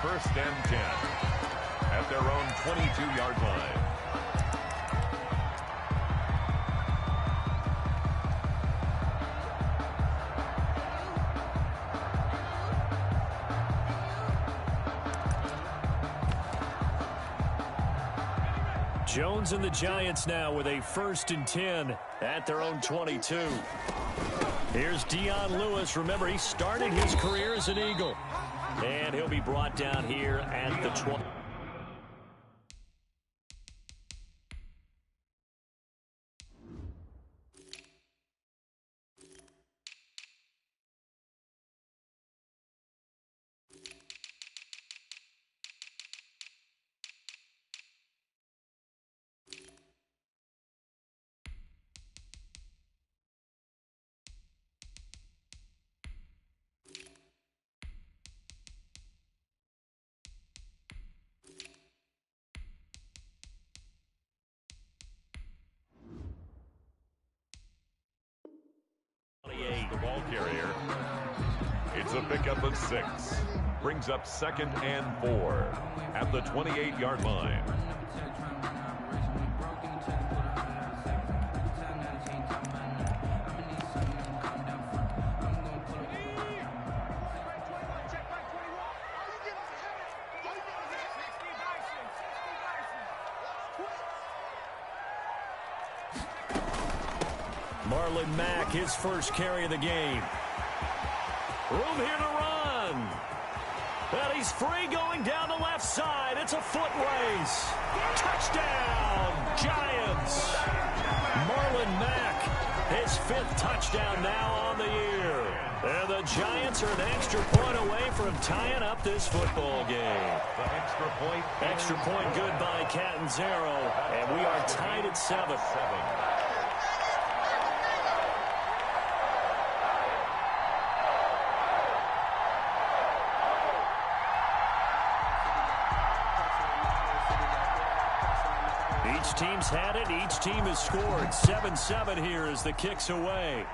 first and 10 at their own 22-yard line. Jones and the Giants now with a first and 10 at their own 22. Here's Dion Lewis. Remember, he started his career as an Eagle. And he'll be brought down here at the 20. The ball carrier. It's a pickup of 6. Brings up 2nd and 4 at the 28-yard line. Marlon Mack, his first carry of the game. Room here to run. And he's free going down the left side. It's a foot race. Touchdown, Giants. Marlon Mack, his 5th touchdown now on the year. And the Giants are an extra point away from tying up this football game. The extra point good by Catanzaro. And we are tied at 7. Each team's had it. Each team has scored. 7-7 here as the kick's away.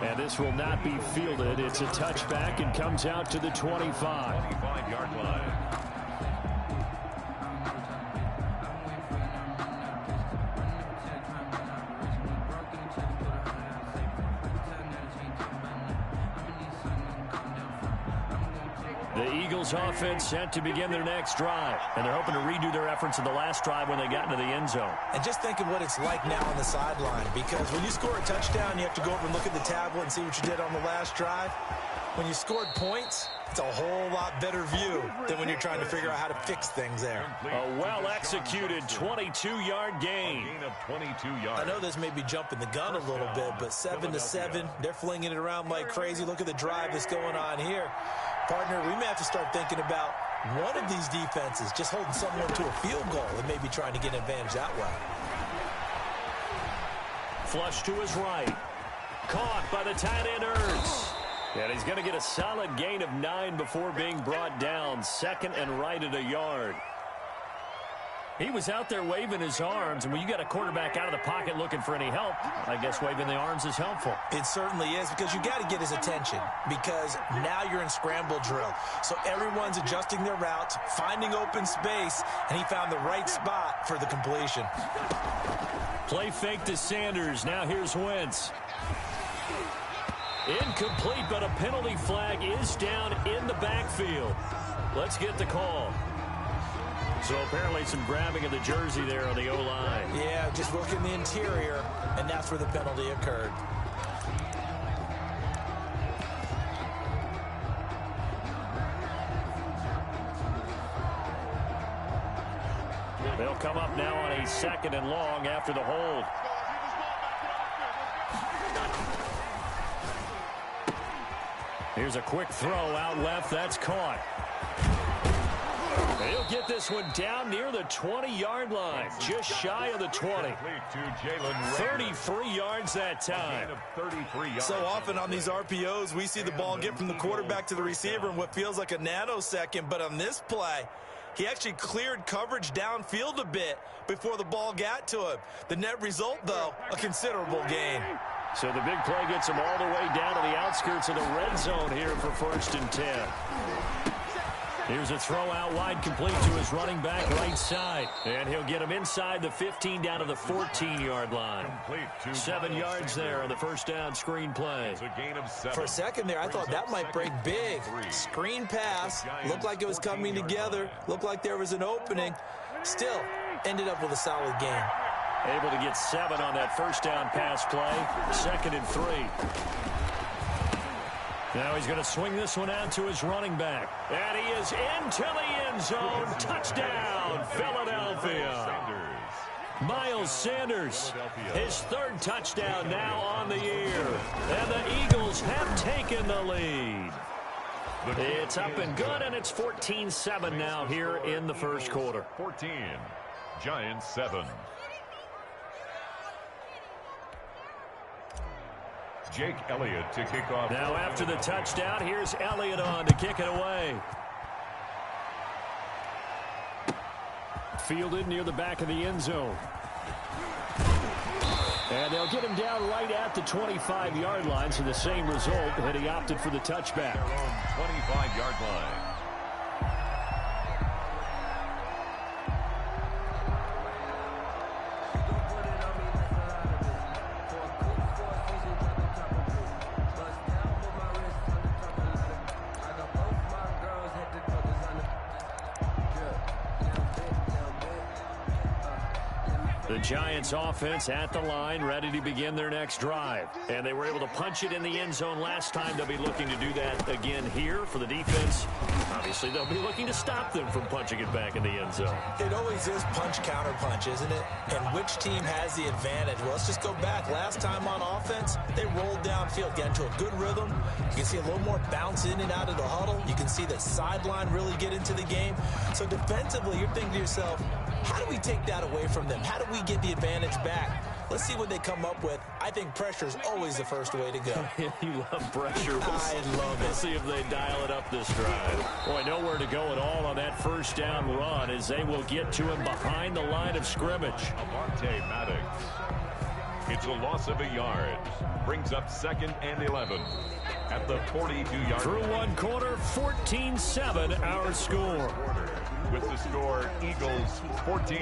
And this will not be fielded. It's a touchback and comes out to the 25. 25-yard line. Offense set to begin their next drive, and they're hoping to redo their efforts in the last drive when they got into the end zone. And just think of what it's like now on the sideline, because when you score a touchdown, you have to go over and look at the tablet and see what you did on the last drive. When you scored points, it's a whole lot better view than when you're trying to figure out how to fix things there. A well-executed 22-yard gain. Of 22 yards. I know this may be jumping the gun a little bit, but 7-7, they're flinging it around like crazy. Look at the drive that's going on here. Partner, we may have to start thinking about one of these defenses just holding someone to a field goal and maybe trying to get an advantage that way. Flush to his right. Caught by the tight end Ertz. And he's going to get a solid gain of 9 before being brought down. 2nd and right at a yard. He was out there waving his arms, and when you got a quarterback out of the pocket looking for any help, I guess waving the arms is helpful. It certainly is, because you got to get his attention, because now you're in scramble drill. So everyone's adjusting their routes, finding open space, and he found the right spot for the completion. Play fake to Sanders. Now here's Wentz. Incomplete, but a penalty flag is down in the backfield. Let's get the call. So apparently some grabbing of the jersey there on the O-line. Yeah, just look in the interior, and that's where the penalty occurred. They'll come up now on a 2nd and long after the hold. Here's a quick throw out left. That's caught. He'll get this one down near the 20-yard line, just shy of the 20. 33 yards that time. So often on these RPOs, we see the ball get from the quarterback to the receiver in what feels like a nanosecond, but on this play, he actually cleared coverage downfield a bit before the ball got to him. The net result, though, a considerable gain. So the big play gets him all the way down to the outskirts of the red zone here for 1st and 10. Here's a throw out wide, complete to his running back right side. And he'll get him inside the 15 down to the 14-yard line. 7 yards there on the first down screen play. For a second there, I thought that might break big. Screen pass. Looked like it was coming together. Looked like there was an opening. Still, ended up with a solid game. Able to get 7 on that first down pass play. 2nd and 3. Now he's going to swing this one out to his running back. And he is into the end zone. Touchdown, Philadelphia. Miles Sanders, his 3rd touchdown now on the year. And the Eagles have taken the lead. It's up and good, and it's 14-7 now here in the first quarter. 14, Giants 7. Jake Elliott to kick off. Now after the touchdown, here's Elliott on to kick it away. Fielded near the back of the end zone. And they'll get him down right at the 25-yard line, so the same result, and he opted for the touchback. 25-yard line. The Giants offense at the line, ready to begin their next drive. And they were able to punch it in the end zone last time. They'll be looking to do that again here for the defense. Obviously, they'll be looking to stop them from punching it back in the end zone. It always is punch-counter-punch, isn't it? And which team has the advantage? Well, let's just go back. Last time on offense, they rolled downfield, got into a good rhythm. You can see a little more bounce in and out of the huddle. You can see the sideline really get into the game. So defensively, you're thinking to yourself, how do we take that away from them? How do we get the advantage back? Let's see what they come up with. I think pressure is always the first way to go. You love pressure. I love it. Let's see if they dial it up this drive. Boy, nowhere to go at all on that first down run as they will get to him behind the line of scrimmage. Avonte Maddox. It's a loss of a yard. Brings up 2nd and 11 at the 42-yard Through line. 1 quarter, 14-7 our score. With the score, Eagles 14,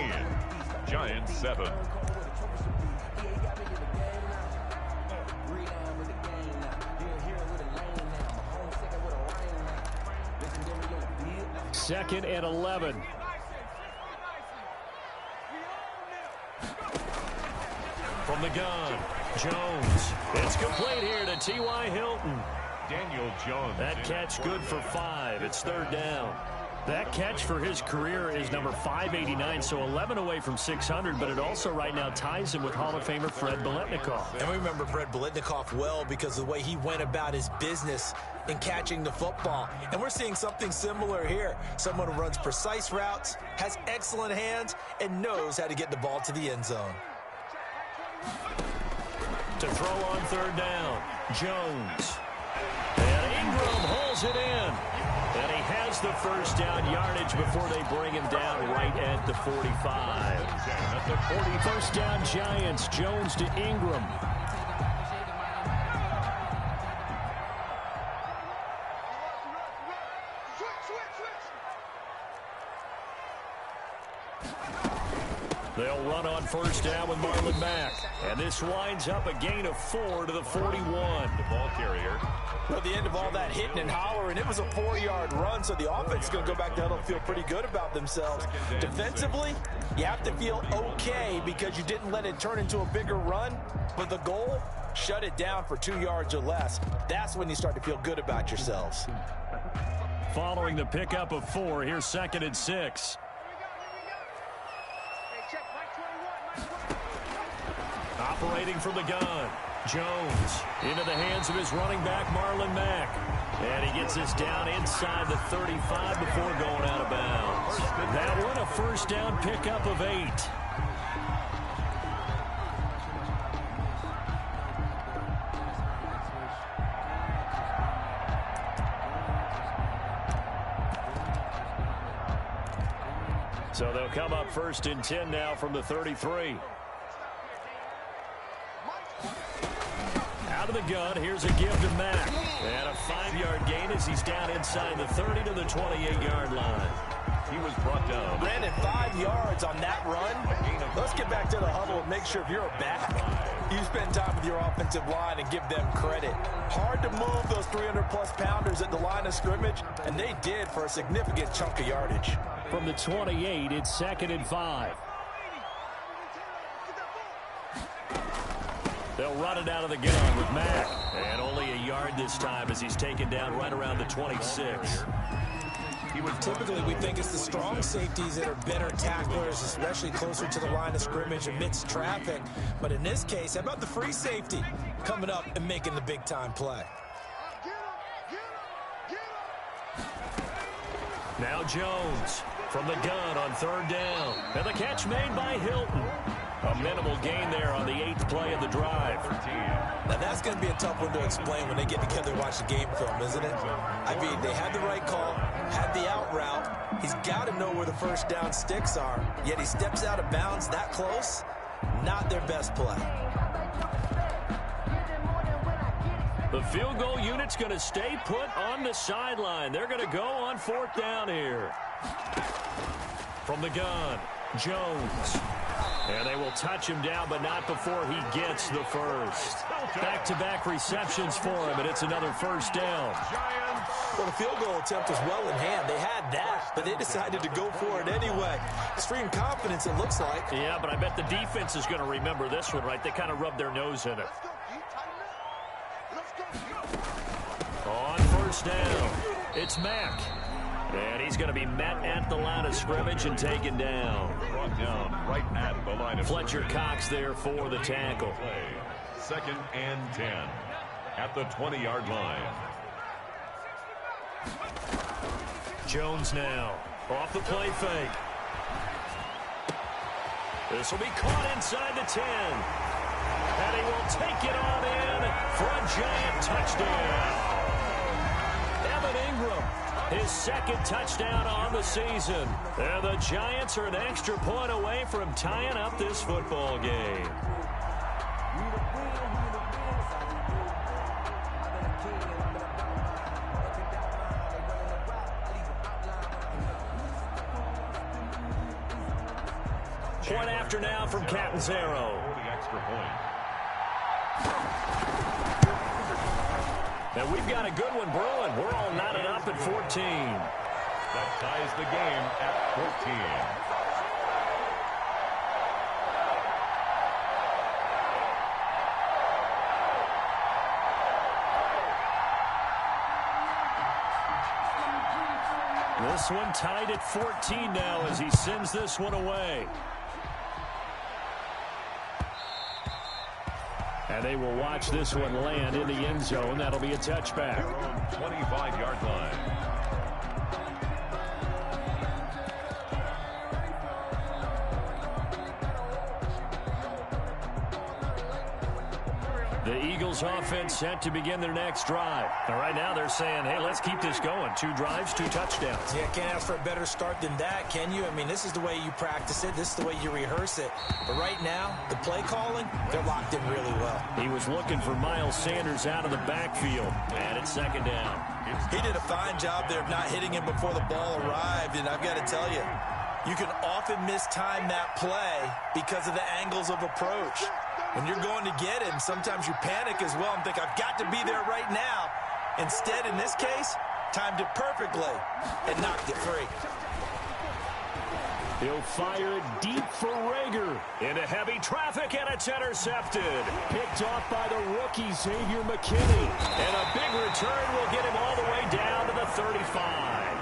Giants 7. Second and 11. From the gun, Jones. It's complete here to T.Y. Hilton. Daniel Jones. That catch good for 5. It's 3rd down. That catch for his career is number 589, so 11 away from 600, but it also right now ties him with Hall of Famer Fred Biletnikoff. And we remember Fred Biletnikoff well because of the way he went about his business in catching the football. And we're seeing something similar here. Someone who runs precise routes, has excellent hands, and knows how to get the ball to the end zone. To throw on 3rd down, Jones. And Ingram holds it in. And he has the first down yardage before they bring him down right at the 45. At the 40. First down Giants, Jones to Ingram. They'll run on first down with Marlon Mack. And this winds up a gain of 4 to the 41. The ball carrier. Well, at the end of all that hitting and hollering, it was a 4-yard run, so the offense is going to go back down and feel pretty good about themselves. Defensively, you have to feel okay because you didn't let it turn into a bigger run, but the goal, shut it down for 2 yards or less. That's when you start to feel good about yourselves. Following the pickup of 4, here's 2nd and 6. Operating from the gun, Jones into the hands of his running back, Marlon Mack. And he gets this down inside the 35 before going out of bounds. That one a first down pickup of 8. So they'll come up 1st and 10 now from the 33. out of the gun. Here's a give to Mack. And a 5-yard gain as he's down inside the 30 to the 28-yard line. He was brought down. Brandon, 5 yards on that run. Let's get back to the huddle and make sure if you're a back, you spend time with your offensive line and give them credit. Hard to move those 300-plus pounders at the line of scrimmage, and they did for a significant chunk of yardage. From the 28, it's 2nd and 5. They'll run it out of the gun with Mack. And only a yard this time as he's taken down right around the 26. Typically, we think it's the strong safeties that are better tacklers, especially closer to the line of scrimmage amidst traffic. But in this case, how about the free safety coming up and making the big-time play? Now Jones from the gun on 3rd down. And the catch made by Hilton. A minimal gain there on the 8th play of the drive. Now, that's going to be a tough one to explain when they get together and watch the game film, isn't it? I mean, they had the right call, had the out route. He's got to know where the first down sticks are, yet he steps out of bounds that close. Not their best play. The field goal unit's going to stay put on the sideline. They're going to go on 4th down here. From the gun, Jones. And they will touch him down, but not before he gets the first. Back-to-back receptions for him, and it's another 1st down. Well, the field goal attempt was well in hand. They had that, but they decided to go for it anyway. Extreme confidence, it looks like. Yeah, but I bet the defense is going to remember this one, right? They kind of rubbed their nose in it. On 1st down, it's Mack. And he's going to be met at the line of scrimmage and taken down. Brought down right at the line of Fletcher Cox there for the tackle. 2nd and 10 at the 20-yard line. Jones now off the play fake. This will be caught inside the 10. And he will take it on in for a giant touchdown. Evan Ingram, his 2nd touchdown on the season. And the Giants are an extra point away from tying up this football game. Point after now from Catanzaro. The extra point. And we've got a good one brewing. We're all knotted up at 14. That ties the game at 14. This one tied at 14 now as he sends this one away. And they will watch this one land in the end zone. That'll be a touchback. Their own 25-yard line. The Eagles offense set to begin their next drive. And right now they're saying, hey, let's keep this going. 2 drives, 2 touchdowns. Yeah, can't ask for a better start than that, can you? I mean, this is the way you practice it. This is the way you rehearse it. But right now, the play calling, they're locked in really well. He was looking for Miles Sanders out of the backfield. And it's 2nd down. He did a fine job there of not hitting him before the ball arrived. And I've got to tell you, you can often mistime that play because of the angles of approach. When you're going to get him, sometimes you panic as well and think, I've got to be there right now. Instead, in this case, timed it perfectly and knocked it free. He'll fire it deep for Rager. Into heavy traffic, and it's intercepted. Picked off by the rookie, Xavier McKinney. And a big return will get him all the way down to the 35.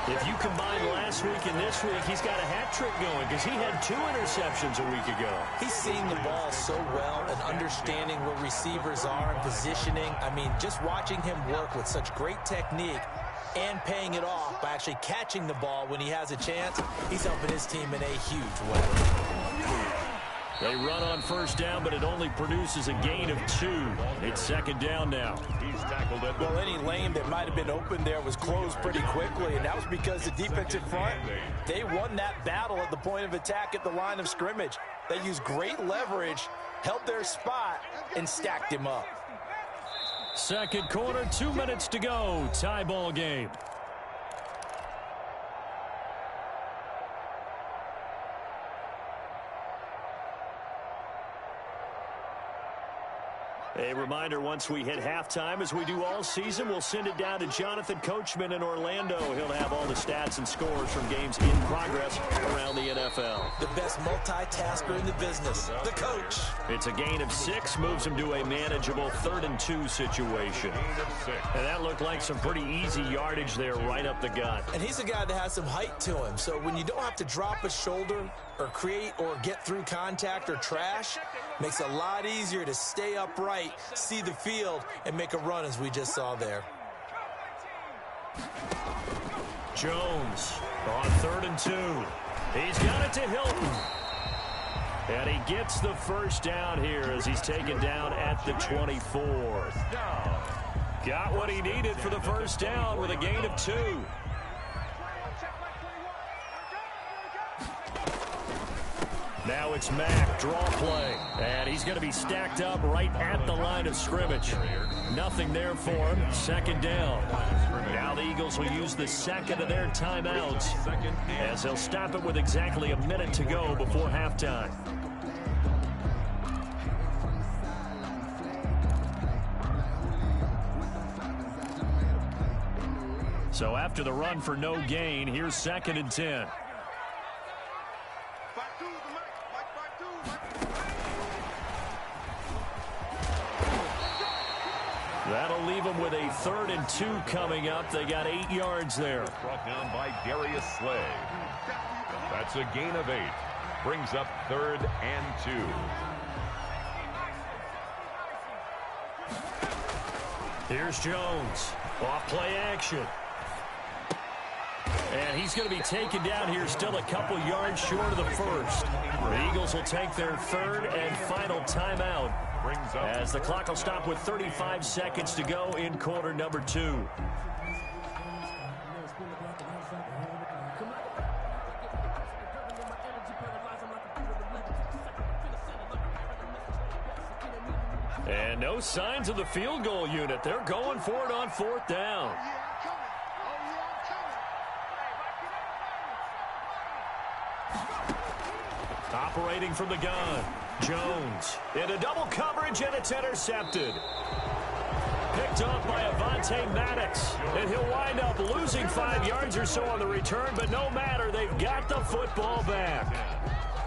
If you combine last week and this week, he's got a hat trick going because he had 2 interceptions a week ago. He's seeing the ball so well and understanding where receivers are and positioning. I mean, just watching him work with such great technique and paying it off by actually catching the ball when he has a chance, he's helping his team in a huge way. They run on 1st down, but it only produces a gain of 2. It's 2nd down now. He's tackled it. Well, any lane that might have been open there was closed pretty quickly, and that was because the defensive front, they won that battle at the point of attack at the line of scrimmage. They used great leverage, held their spot, and stacked him up. Second quarter, 2 minutes to go. Tie ball game. A reminder, once we hit halftime, as we do all season, we'll send it down to Jonathan Coachman in Orlando. He'll have all the stats and scores from games in progress around the NFL. The best multitasker in the business, the coach. It's a gain of 6, moves him to a manageable 3rd and 2 situation. And that looked like some pretty easy yardage there right up the gut. And he's a guy that has some height to him, so when you don't have to drop a shoulder or create or get through contact or trash, makes it a lot easier to stay upright, see the field, and make a run as we just saw there. Jones on 3rd and 2. He's got it to Hilton. And he gets the first down here as he's taken down at the 24. Got what he needed for the first down with a gain of 2. Now it's Mack, draw play, and he's going to be stacked up right at the line of scrimmage. Nothing there for him, 2nd down. Now the Eagles will use the second of their timeouts as they'll stop it with exactly a minute to go before halftime. So after the run for no gain, here's 2nd and 10. That'll leave them with a 3rd and 2 coming up. They got 8 yards there. Brought down by Darius Slay. That's a gain of 8. Brings up 3rd and 2. Here's Jones. Off play action. And he's going to be taken down here still a couple yards short of the first. The Eagles will take their 3rd and final timeout as the clock will stop with 35 seconds to go in quarter number 2. And no signs of the field goal unit. They're going for it on 4th down. Operating from the gun, Jones into double coverage, and it's intercepted. Picked off by Avonte Maddox, and he'll wind up losing 5 yards or so on the return, but no matter, they've got the football back.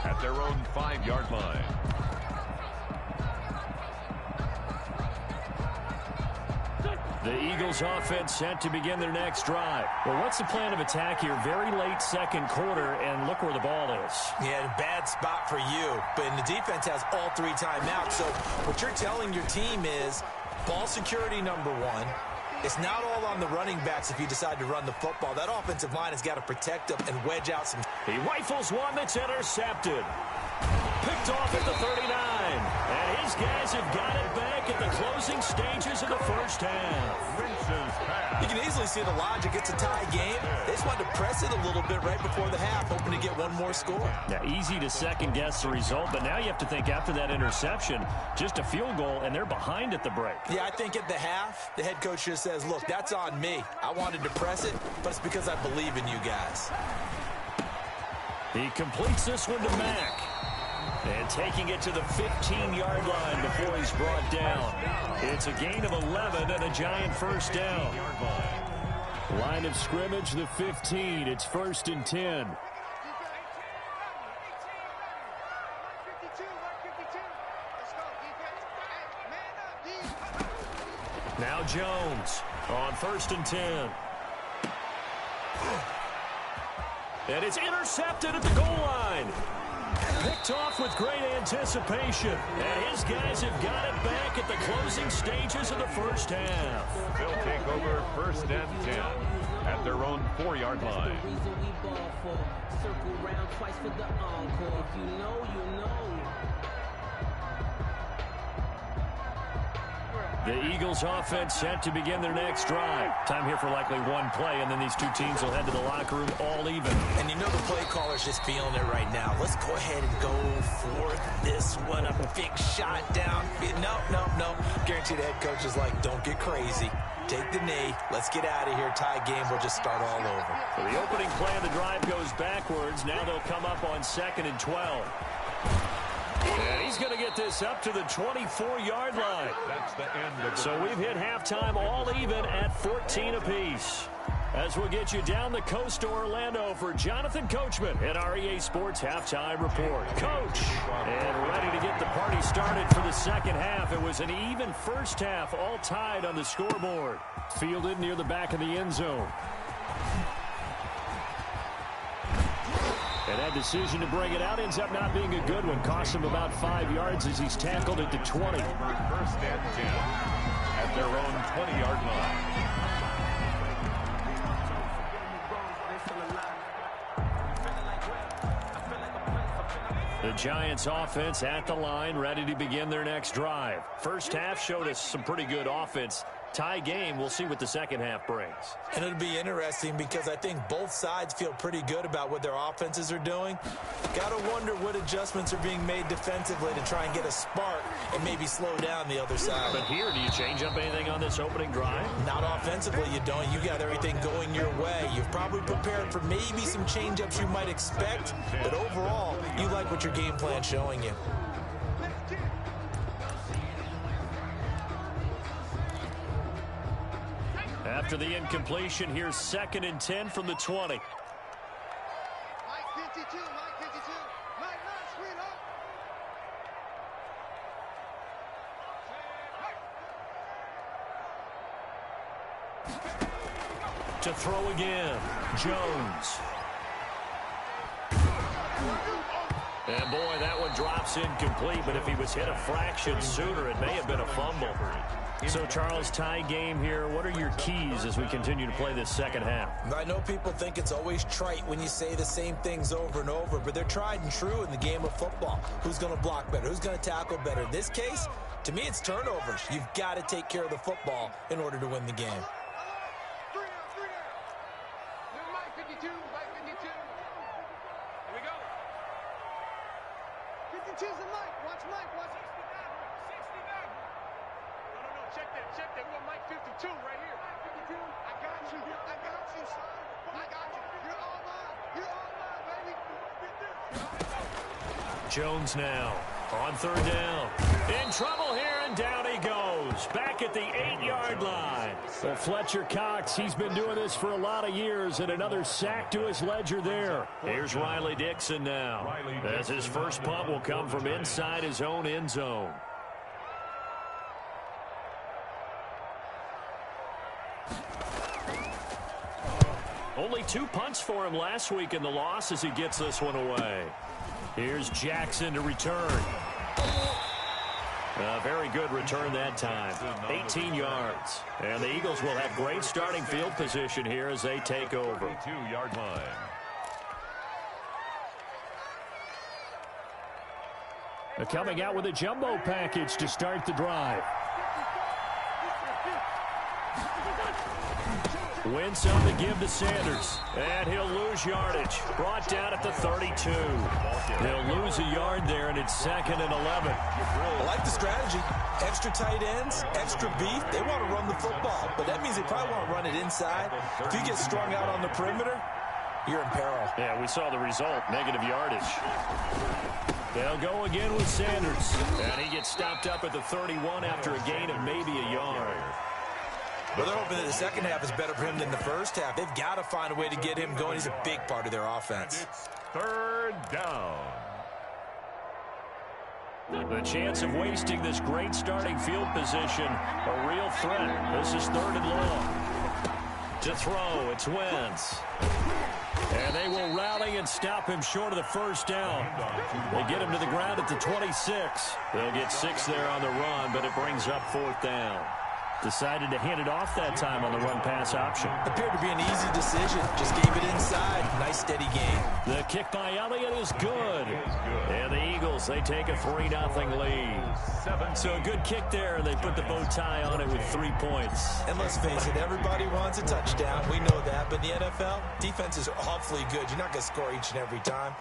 At their own 5-yard line. The Eagles offense set to begin their next drive. Well, what's the plan of attack here? Very late second quarter, and look where the ball is. Yeah, bad spot for you. But the defense has all 3 timeouts. So what you're telling your team is ball security number 1. It's not all on the running backs if you decide to run the football. That offensive line has got to protect them and wedge out some. He rifles one that's intercepted. Picked off at the 39. And his guys have got it back at the closing stages of the first half. You can easily see the logic. It's a tie game. They just wanted to press it a little bit right before the half, hoping to get one more score. Now, easy to second-guess the result, but now you have to think after that interception, just a field goal, and they're behind at the break. Yeah, I think at the half, the head coach just says, look, that's on me. I wanted to press it, but it's because I believe in you guys. He completes this one to Mack. And taking it to the 15-yard line before he's brought down. It's a gain of 11 and a giant first down. Line of scrimmage, the 15. It's 1st and 10. Now Jones on 1st and 10. And it's intercepted at the goal line. Picked off with great anticipation. And his guys have got it back at the closing stages of the first half. They'll take over 1st and 10 at their own 4-yard line. Circle round twice for the encore. If you know, you know. The Eagles offense set to begin their next drive. Time here for likely one play, and then these two teams will head to the locker room all even. And you know the play caller's just feeling it right now. Let's go ahead and go for this one. A big shot down. No. Guarantee the head coach is like, don't get crazy. Take the knee. Let's get out of here. Tie game. We'll just start all over. So the opening play of the drive goes backwards. Now they'll come up on 2nd and 12. And he's going to get this up to the 24-yard line. That's the end of the So we've hit halftime all even at 14 apiece. As we'll get you down the coast to Orlando for Jonathan Coachman at our EA Sports Halftime Report. Coach, and ready to get the party started for the second half. It was an even first half, all tied on the scoreboard. Fielded near the back of the end zone. And that decision to bring it out ends up not being a good one. Costs him about 5 yards as he's tackled at the 20. 1st and 10 at their own 20-yard line. The Giants offense at the line, ready to begin their next drive. First half showed us some pretty good offense. Tie game, we'll see what the second half brings. And it'll be interesting because I think both sides feel pretty good about what their offenses are doing. Got to wonder what adjustments are being made defensively to try and get a spark and maybe slow down the other side. But here, do you change up anything on this opening drive? Not offensively, you don't. You got everything going your way. You've probably prepared for maybe some change-ups you might expect, but overall, you like what your game plan's showing you. After the incompletion, here's 2nd and 10 from the 20. Mike 52, Mike 52, Mike, sweetheart. To throw again, Jones. And boy, that one drops incomplete, but if he was hit a fraction sooner, it may have been a fumble. So, Charles, tie game here. What are your keys as we continue to play this second half? I know people think it's always trite when you say the same things over and over, but they're tried and true in the game of football. Who's going to block better? Who's going to tackle better? In this case, to me, it's turnovers. You've got to take care of the football in order to win the game. Mike 52, Mike 52. Here we go. 52's the Mike. Watch Mike. Watch 69. 69. No. Check that. We got Mike 52 right here. Mike 52. I got you, son. I got you. You're all mine, baby. Jones now on 3rd down. In trouble here, and down he goes. Back at the 8-yard line. Well, Fletcher Cox, he's been doing this for a lot of years, and another sack to his ledger there. Here's Riley Dixon now, as his first punt will come from inside his own end zone. Only 2 punts for him last week in the loss as he gets this one away. Here's Jackson to return. A very good return that time. 18 yards. And the Eagles will have great starting field position here as they take over. 32-yard line. They're coming out with a jumbo package to start the drive. Wentz on the give to Sanders. And he'll lose yardage. Brought down at the 32. He'll lose a yard there, and it's 2nd and 11. I like the strategy. Extra tight ends, extra beef. They want to run the football, but that means they probably want to run it inside. If you get strung out on the perimeter, you're in peril. Yeah, we saw the result, negative yardage. They'll go again with Sanders. And he gets stopped up at the 31 after a gain of maybe a yard. Well, they're hoping that the second half is better for him than the first half. They've got to find a way to get him going. He's a big part of their offense. It's 3rd down. The chance of wasting this great starting field position, a real threat. This is 3rd and long. To throw, it's Wentz. And they will rally and stop him short of the first down. They get him to the ground at the 26. They'll get 6 there on the run, but it brings up 4th down. Decided to hand it off that time on the run-pass option. Appeared to be an easy decision. Just gave it inside. Nice, steady game. The kick by Elliott is good. And the Eagles, they take a 3-0 lead. So a good kick there, and they put the bow tie on it with 3 points. And let's face it, everybody wants a touchdown. We know that. But in the NFL, defenses are awfully good. You're not going to score each and every time.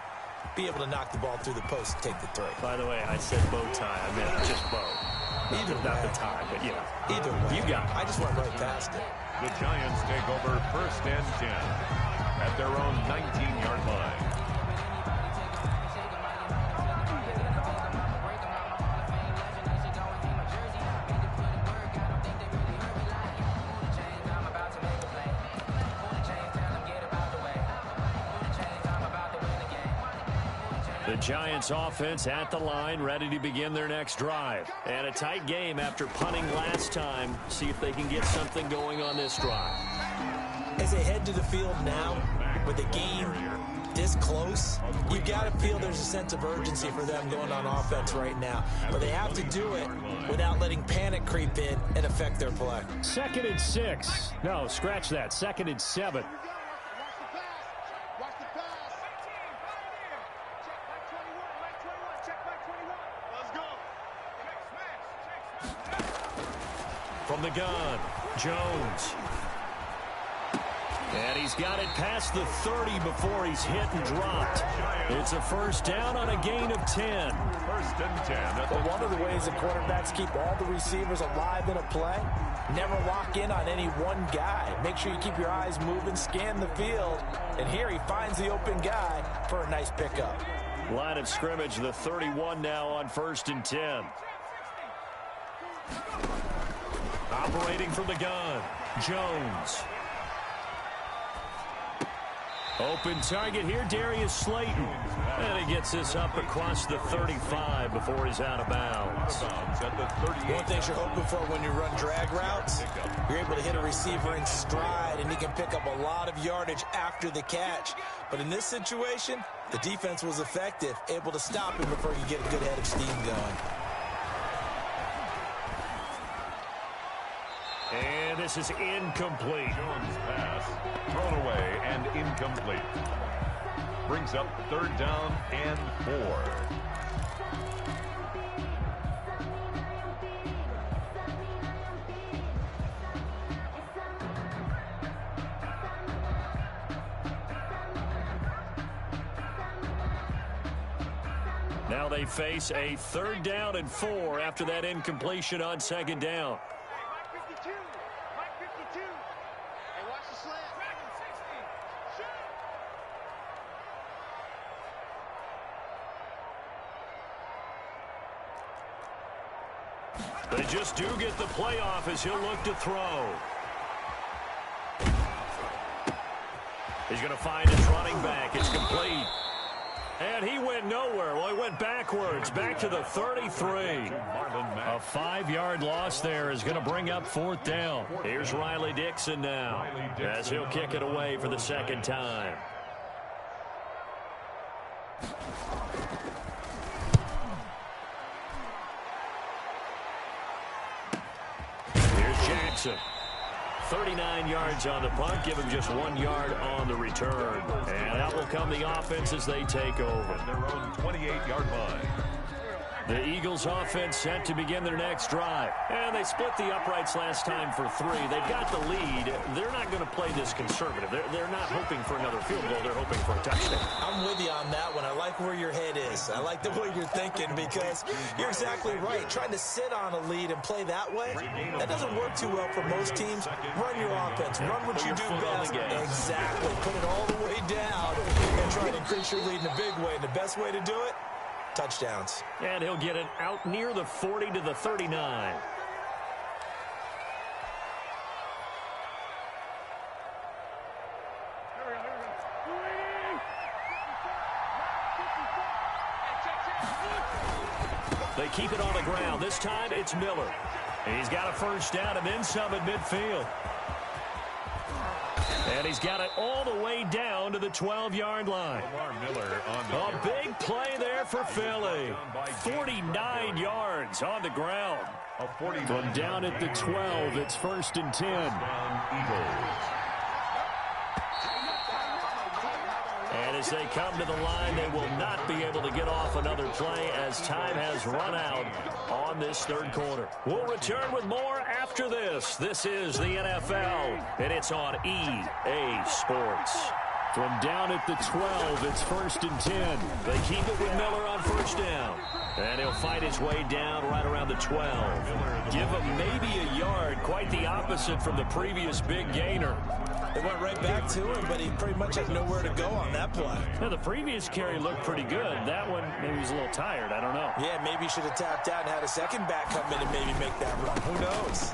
Be able to knock the ball through the post and take the 3. By the way, I said bow tie. I meant just bow. Either way. Not the tie, but you know. Either way. You got it. I just went right past it. The Giants take over 1st and 10 at their own 19-yard line. The Giants offense at the line, ready to begin their next drive. And a tight game after punting last time. See if they can get something going on this drive. As they head to the field now, with the game this close, you got to feel there's a sense of urgency for them going on offense right now. But they have to do it without letting panic creep in and affect their play. 2nd and 6. No, scratch that. 2nd and 7. From the gun, Jones. And he's got it past the 30 before he's hit and dropped. It's a 1st down on a gain of 10. 1st and 10. But one of the ways that quarterbacks keep all the receivers alive in a play, never lock in on any one guy. Make sure you keep your eyes moving, scan the field. And here he finds the open guy for a nice pickup. Line of scrimmage, the 31 now on 1st and 10. Operating from the gun, Jones. Open target here, Darius Slayton. And he gets this up across the 35 before he's out of bounds. One thing you're hoping for when you run drag routes, you're able to hit a receiver in stride, and he can pick up a lot of yardage after the catch. But in this situation, the defense was effective, able to stop him before you get a good head of steam going. And this is incomplete. Jones' pass thrown away and incomplete. Brings up 3rd down and 4. Now they face a 3rd down and 4 after that incompletion on 2nd down. They just do get the playoff as he'll look to throw. He's going to find his running back. It's complete. And he went nowhere. Well, he went backwards, back to the 33. A 5-yard loss there is going to bring up 4th down. Here's Riley Dixon now as he'll kick it away for the 2nd time. Here's Jackson. 39 yards on the punt, give him just 1 yard on the return. And out will come the offense as they take over. Their own 28-yard line. The Eagles offense set to begin their next drive. And they split the uprights last time for 3. They've got the lead. They're not going to play this conservative. They're not hoping for another field goal. They're hoping for a touchdown. I'm with you on that one. I like where your head is. I like the way you're thinking because you're exactly right. Trying to sit on a lead and play that way, that doesn't work too well for most teams. Run your offense. Run what you do best. Exactly. Put it all the way down and try to increase your lead in a big way. And the best way to do it, touchdowns. And he'll get it out near the 40 to the 39. They keep it on the ground. This time it's Miller. He's got a 1st down and then some at midfield. And he's got it all the way down to the 12-yard line. Miller on A big play there for Philly. 49 yards on the ground. From down at the 12, it's 1st and 10. And as they come to the line, they will not be able to get off another play as time has run out on this third quarter. We'll return with more after this. This is the NFL, and it's on EA Sports. From down at the 12, it's 1st and 10. They keep it with Miller on 1st down. And he'll fight his way down right around the 12. Give him maybe a yard, quite the opposite from the previous big gainer. They went right back to him, but he pretty much had nowhere to go on that play. Now, the previous carry looked pretty good. That one, maybe he was a little tired. I don't know. Yeah, maybe he should have tapped out and had a second back come in and maybe make that run. Who knows?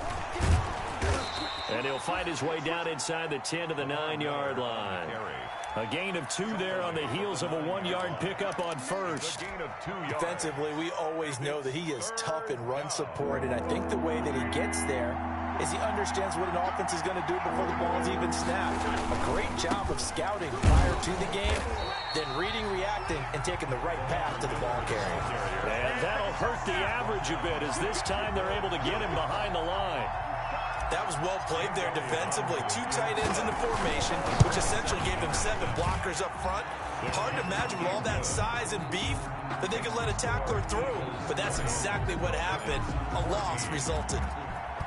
And he'll fight his way down inside the 10 to the 9-yard line. A gain of 2 there on the heels of a 1-yard pickup on 1st. Defensively, we always know that he is tough in run support, and I think the way that he gets there is he understands what an offense is going to do before the ball is even snapped. A great job of scouting prior to the game, then reading, reacting, and taking the right path to the ball carrier. And that'll hurt the average a bit as this time they're able to get him behind the line. That was well played there defensively. 2 tight ends in the formation, which essentially gave them 7 blockers up front. Hard to imagine with all that size and beef that they could let a tackler through. But that's exactly what happened. A loss resulted.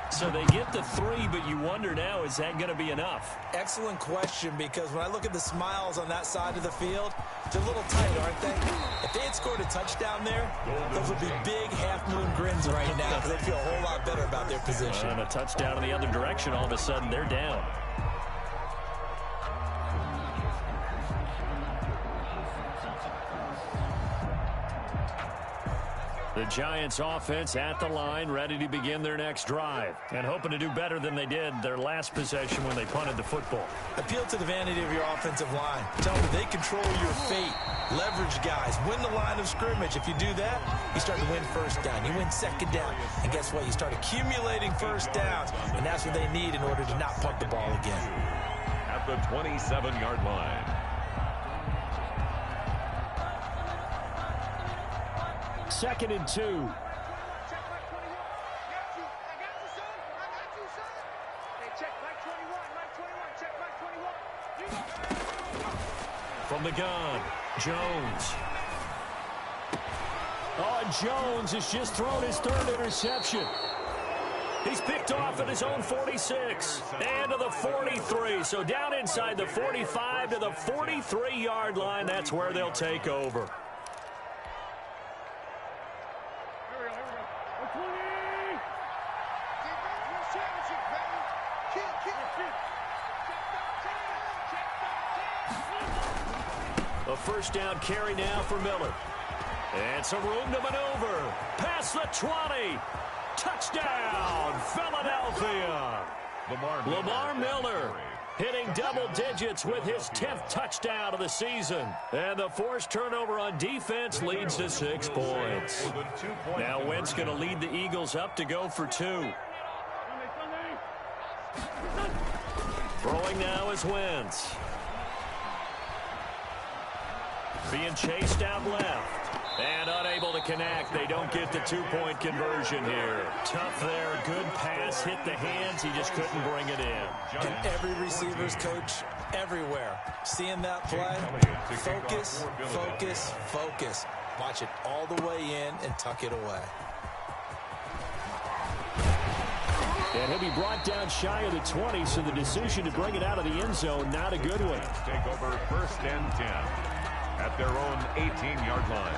So they get the 3, but you wonder now, is that going to be enough? Excellent question, because when I look at the smiles on that side of the field, they're a little tight, aren't they? If they had scored a touchdown there, those would be big half-moon grins right now because they feel a whole lot better about their position. And a touchdown in the other direction, all of a sudden they're down. The Giants offense at the line, ready to begin their next drive, and hoping to do better than they did their last possession when they punted the football. Appeal to the vanity of your offensive line. Tell them they control your fate. Leverage guys. Win the line of scrimmage. If you do that, you start to win 1st down. You win 2nd down. And guess what? You start accumulating 1st downs, and that's what they need in order to not punt the ball again. At the 27-yard line. 2nd and 2. Check my 21. I got you, son. Hey, check my 21. Check my 21. From the gun, Jones. Oh, and Jones has just thrown his 3rd interception. He's picked off at his own 46 and to the 43. So down inside the 45 to the 43-yard line. That's where they'll take over. A 1st down carry now for Miller. And some room to maneuver. Past the 20. Touchdown, Philadelphia. Lamar Miller hitting double digits with his 10th touchdown of the season. And the forced turnover on defense leads to 6 points. Now Wentz going to lead the Eagles up to go for 2. Throwing now is Wentz. Being chased out left. And unable to connect. They don't get the 2-point conversion here. Tough there. Good pass. Hit the hands. He just couldn't bring it in. And every receiver's coach everywhere. Seeing that play, focus, focus, focus. Watch it all the way in and tuck it away. And he'll be brought down shy of the 20, so the decision to bring it out of the end zone, not a good one. Take over 1st and 10 at their own 18-yard line.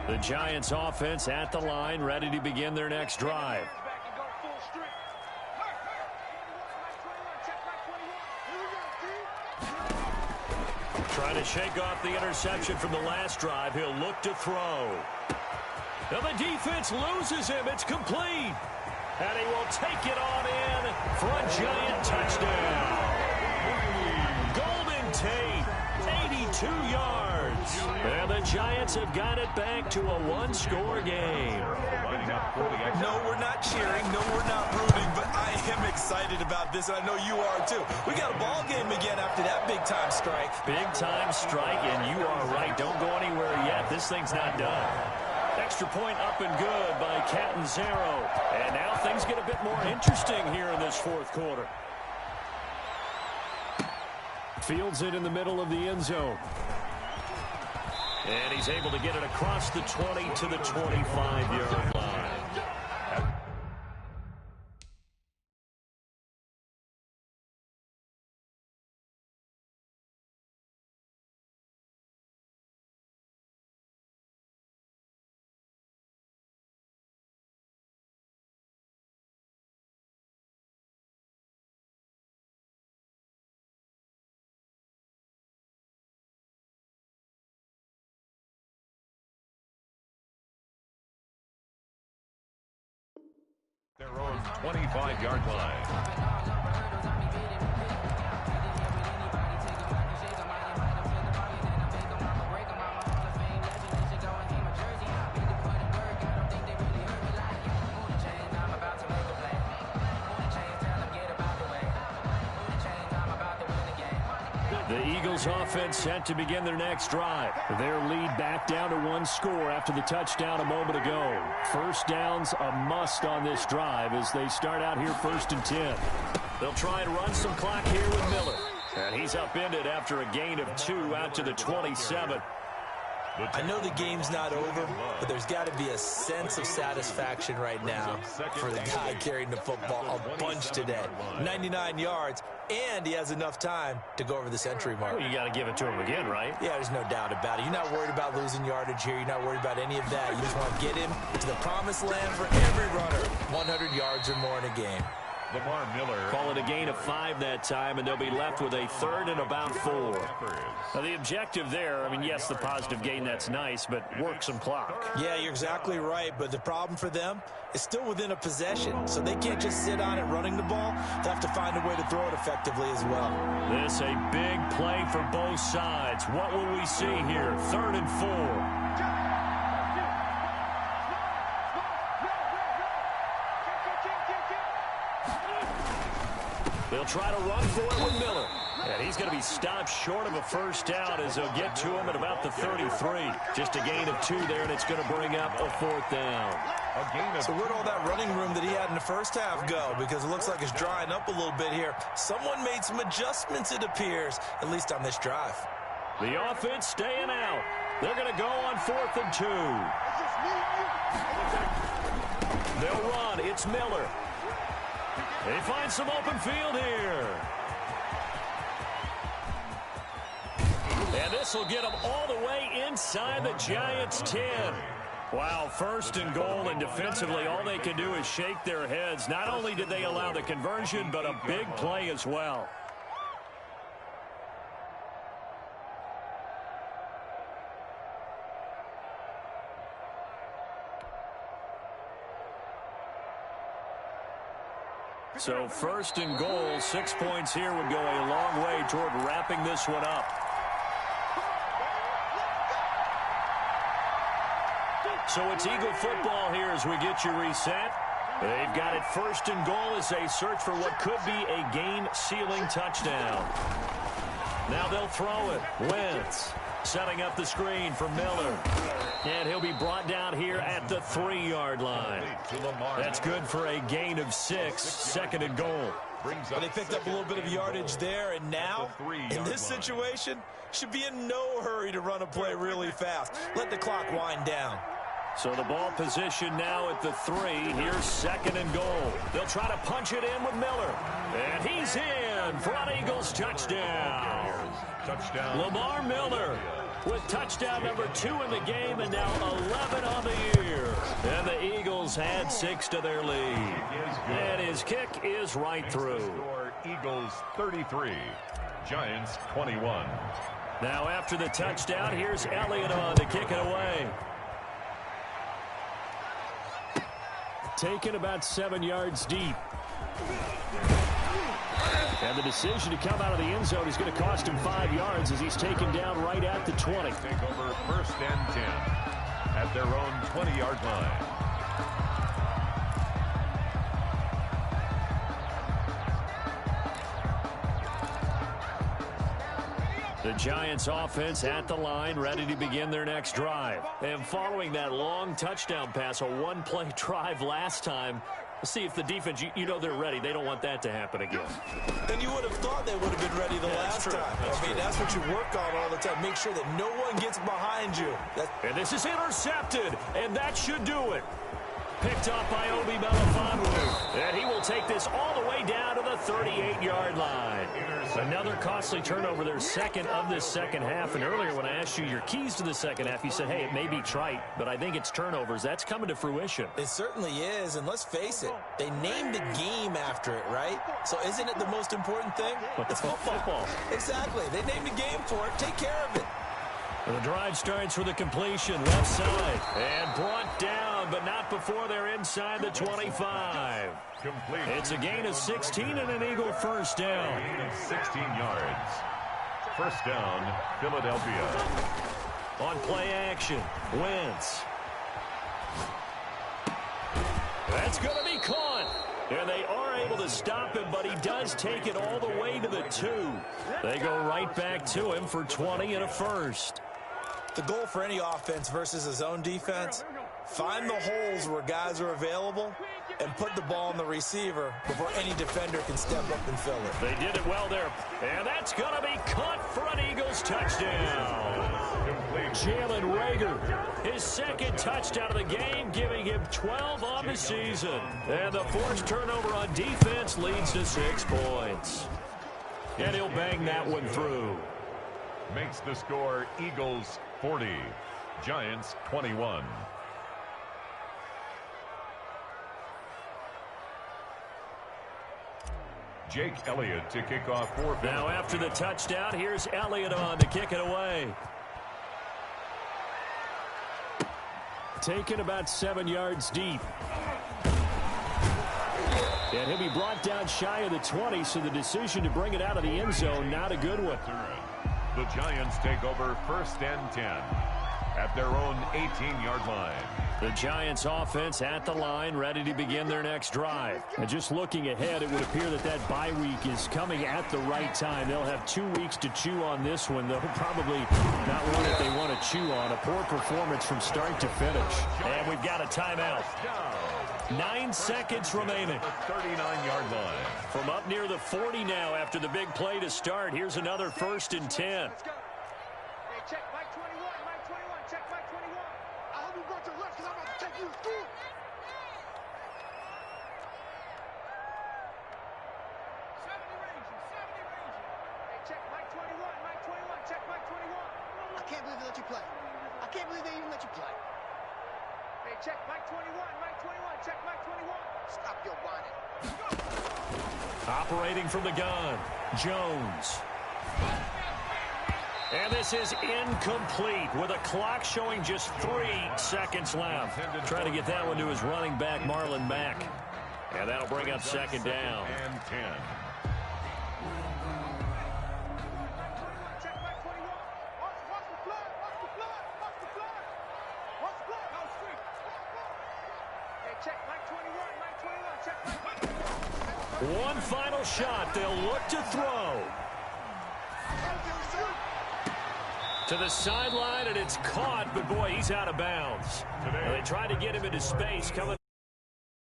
The Giants offense at the line, ready to begin their next drive. Trying to shake off the interception from the last drive. He'll look to throw. Now the defense loses him. It's complete. And he will take it on in for a Giant touchdown. Golden Tate, 2 yards. And the Giants have got it back to a one-score game. No, we're not cheering. No, we're not rooting. But I am excited about this, and I know you are too. We got a ball game again after that big-time strike. Big-time strike, and you are right. Don't go anywhere yet. This thing's not done. Extra point up and good by Catanzaro. And now things get a bit more interesting here in this fourth quarter. Fields it in the middle of the end zone. And he's able to get it across the 20 to the 25-yard line. Their own 25-yard line. The Eagles offense set to begin their next drive. Their lead back down to 1 score after the touchdown a moment ago. First down's a must on this drive as they start out here 1st and 10. They'll try and run some clock here with Miller. And he's upended after a gain of 2 out to the 27. I know the game's not over, but there's got to be a sense of satisfaction right now for the guy carrying the football a bunch today. 99 yards, and he has enough time to go over the century mark. Well, you got to give it to him again, right? Yeah, there's no doubt about it. You're not worried about losing yardage here. You're not worried about any of that. You just want to get him to the promised land for every runner. 100 yards or more in a game. Lamar Miller. Call it a gain of 5 that time, and they'll be left with a 3rd and about 4. Now, the objective there, I mean, yes, the positive gain, that's nice, but work some clock. Yeah, you're exactly right, but the problem for them is still within a possession, so they can't just sit on it running the ball. They'll have to find a way to throw it effectively as well. This a big play for both sides. What will we see here? 3rd and 4. They'll try to run for it with Miller. And he's going to be stopped short of a first down as they'll get to him at about the 33. Just a gain of 2 there, and it's going to bring up a 4th down. So where'd all that running room that he had in the first half go? Because it looks like it's drying up a little bit here. Someone made some adjustments, it appears, at least on this drive. The offense staying out. They're going to go on 4th and 2. They'll run. It's Miller. They find some open field here. And this will get them all the way inside the Giants' 10. Wow, 1st and goal, and defensively all they can do is shake their heads. Not only did they allow the conversion, but a big play as well. So 1st and goal, 6 points here would go a long way toward wrapping this one up. So it's Eagle football here as we get you reset. They've got it 1st and goal as they search for what could be a game-sealing touchdown. Now they'll throw it. Wentz setting up the screen for Miller. And he'll be brought down here at the 3-yard line. That's good for a gain of 6, 2nd and goal. But they picked up a little bit of yardage there, and now, in this situation, should be in no hurry to run a play really fast. Let the clock wind down. So the ball position now at the 3. Here's 2nd and goal. They'll try to punch it in with Miller. And he's in for an Eagles touchdown. Lamar Miller with touchdown number 2 in the game, and now 11 on the year. And the Eagles add 6 to their lead. And his kick is right through. Eagles 33, Giants 21. Now after the touchdown, here's Elliott on to kick it away. Taken about 7 yards deep. And the decision to come out of the end zone is going to cost him 5 yards as he's taken down right at the 20. Take over 1st and 10 at their own 20-yard line. The Giants offense at the line, ready to begin their next drive. And following that long touchdown pass, a one-play drive last time, let's see if the defense, you know they're ready. They don't want that to happen again. And you would have thought they would have been ready the last time. That's what you work on all the time. Make sure that no one gets behind you. And this is intercepted, and that should do it. Picked up by Obi Melifonwu. And he will take this all the way down to the 38-yard line. Another costly turnover, their second of this second half. And earlier when I asked you your keys to the second half, you said, hey, it may be trite, but I think it's turnovers. That's coming to fruition. It certainly is, and let's face it, they named the game after it, right? So isn't it the most important thing? It's football. Exactly. They named the game for it. Take care of it. The drive starts with a completion, left side, and brought down, but not before they're inside the 25. Complete. It's a gain of 16 and an Eagle first down. Gain of 16 yards. First down, Philadelphia. On play action, Wentz. That's going to be caught. And they are able to stop him, but he does take it all the way to the 2. They go right back to him for 20 and a first. The goal for any offense versus a zone defense, find the holes where guys are available and put the ball on the receiver before any defender can step up and fill it. They did it well there. And that's going to be caught for an Eagles touchdown. Jalen Reagor, his second touchdown of the game, giving him 12 on the season. And the forced turnover on defense leads to 6 points. And he'll bang that one through. Makes the score Eagles 40, Giants 21. Jake Elliott to kick off for Philly. Now after the touchdown, here's Elliott on to kick it away. Taken about 7 yards deep. And he'll be brought down shy of the 20, so the decision to bring it out of the end zone, not a good one. The Giants take over 1st and 10 at their own 18-yard line. The Giants offense at the line, ready to begin their next drive. And just looking ahead, it would appear that bye week is coming at the right time. They'll have 2 weeks to chew on this one, though probably not one that they want to chew on. A poor performance from start to finish. And we've got a timeout. 9 seconds remaining. 39-yard line. From up near the 40 now after the big play to start. Here's another 1st and 10. Hey, check Mike 21, Mike 21, check Mike 21. I hope you brought your left because I'm about to take you to school. 70 range. Hey, check Mike 21, Mike 21, check Mike 21. I can't believe they let you play. I can't believe they even let you play. Hey, check Mike 21, Mike 21, check Mike 21. Stop your whining. Operating from the gun, Jones. And this is incomplete with a clock showing just 3 seconds left. Trying to get that one to his running back, Marlon Mack. And that'll bring up 2nd down. And 10. Check Mike 21. Watch the flood. Watch the flood. Watch the flood. Watch the flood. No street. Hey, check Mike 21. Mike 21. Check Mike 21. One final shot. They'll look to throw. To the sideline, and it's caught, but boy, he's out of bounds. They tried to get him into space coming